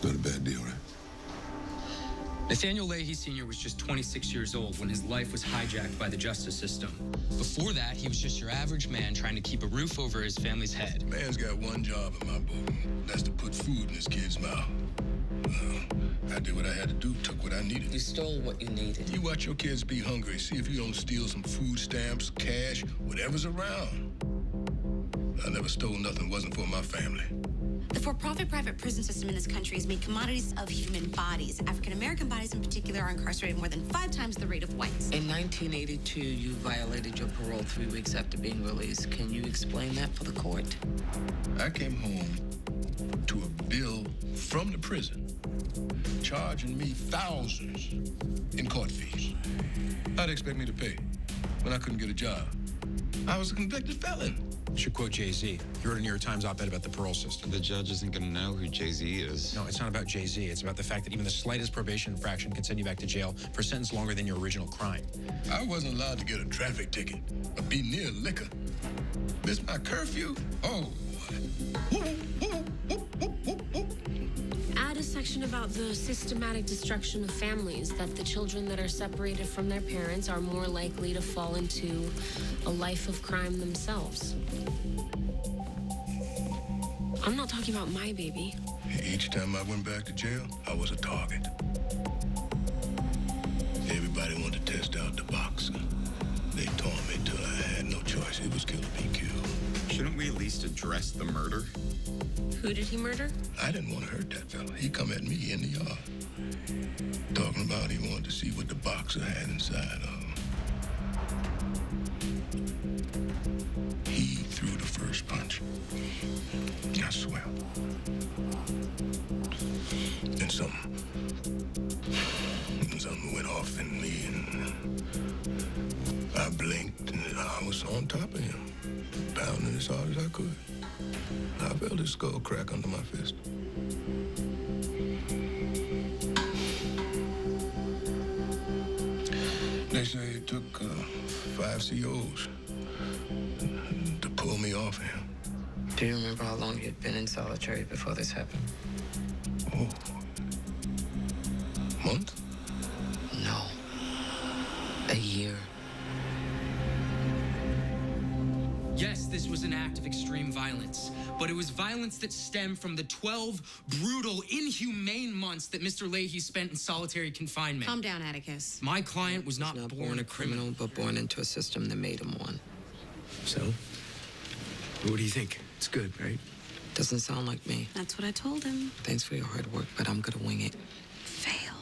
Not a bad deal, right? Nathaniel Leahy Sr. was just 26 years old when his life was hijacked by the justice system. Before that, he was just your average man trying to keep a roof over his family's head. Man's got one job in my book, and that's to put food in his kid's mouth. I did what I had to do, took what I needed. You stole what you needed. You watch your kids be hungry. See if you don't steal some food stamps, cash, whatever's around. I never stole nothing wasn't for my family. The for-profit private prison system in this country has made commodities of human bodies. African-American bodies in particular are incarcerated more than 5 times the rate of whites. In 1982, you violated your parole 3 weeks after being released. Can you explain that for the court? I came home to a bill from the prison charging me thousands in court fees. How'd they expect me to pay when I couldn't get a job? I was a convicted felon. You should quote Jay-Z. You wrote a New York Times op-ed about the parole system. The judge isn't going to know who Jay-Z is. No, it's not about Jay-Z. It's about the fact that even the slightest probation infraction can send you back to jail for a sentence longer than your original crime. I wasn't allowed to get a traffic ticket or be near liquor. Missed my curfew? Oh. Add a section about the systematic destruction of families, that the children that are separated from their parents are more likely to fall into a life of crime themselves. I'm not talking about my baby. Each time I went back to jail, I was a target. Everybody wanted to test out the boxer. They tore me till I had no choice. It was kill or be killed. Shouldn't we at least address the murder? Who did he murder? I didn't want to hurt that fella. He come at me in the yard. Talking about he wanted to see what the boxer had inside of him. He threw the first punch. I swear. And something went off in me, and I blinked, and I was on top of him, pounding as hard as I could. I felt his skull crack under my fist. They say it took 5 COs to pull me off him. Do you remember how long you'd been in solitary before this happened? Oh. Month? No. A year. Yes, this was an act of extreme violence, but it was violence that stemmed from the 12 brutal, inhumane months that Mr. Leahy spent in solitary confinement. Calm down, Atticus. My client was not born a criminal, but born into a system that made him one. So? What do you think? It's good, right? Doesn't sound like me. That's what I told him. Thanks for your hard work, but I'm gonna wing it. Fail.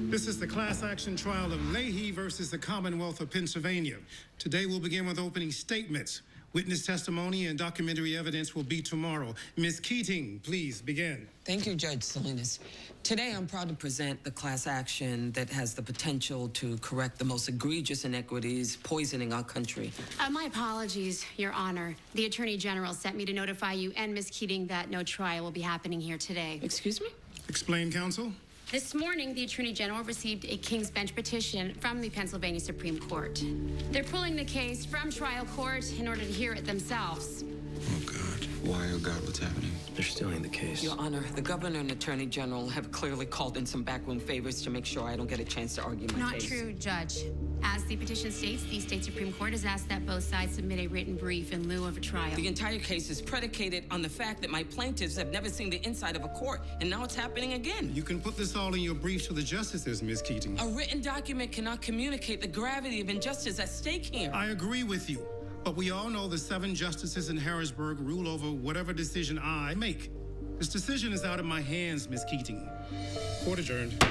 This is the class action trial of Leahy versus the Commonwealth of Pennsylvania. Today we'll begin with opening statements. Witness testimony and documentary evidence will be tomorrow. Ms. Keating, please begin. Thank you, Judge Salinas. Today, I'm proud to present the class action that has the potential to correct the most egregious inequities poisoning our country. My apologies, Your Honor. The Attorney General sent me to notify you and Ms. Keating that no trial will be happening here today. Excuse me? Explain, counsel. This morning, the Attorney General received a King's Bench petition from the Pennsylvania Supreme Court. They're pulling the case from trial court in order to hear it themselves. Oh, God. Why, oh, God, what's happening? They're stealing the case. Your Honor, the Governor and Attorney General have clearly called in some backroom favors to make sure I don't get a chance to argue my Not case. true, Judge. As the petition states, the state Supreme Court has asked that both sides submit a written brief in lieu of a trial. The entire case is predicated on the fact that my plaintiffs have never seen the inside of a court, and now it's happening again. You can put this all in your brief to the justices, Ms. Keating. A written document cannot communicate the gravity of injustice at stake here. I agree with you, but we all know the 7 justices in Harrisburg rule over whatever decision I make. This decision is out of my hands, Ms. Keating. Court adjourned.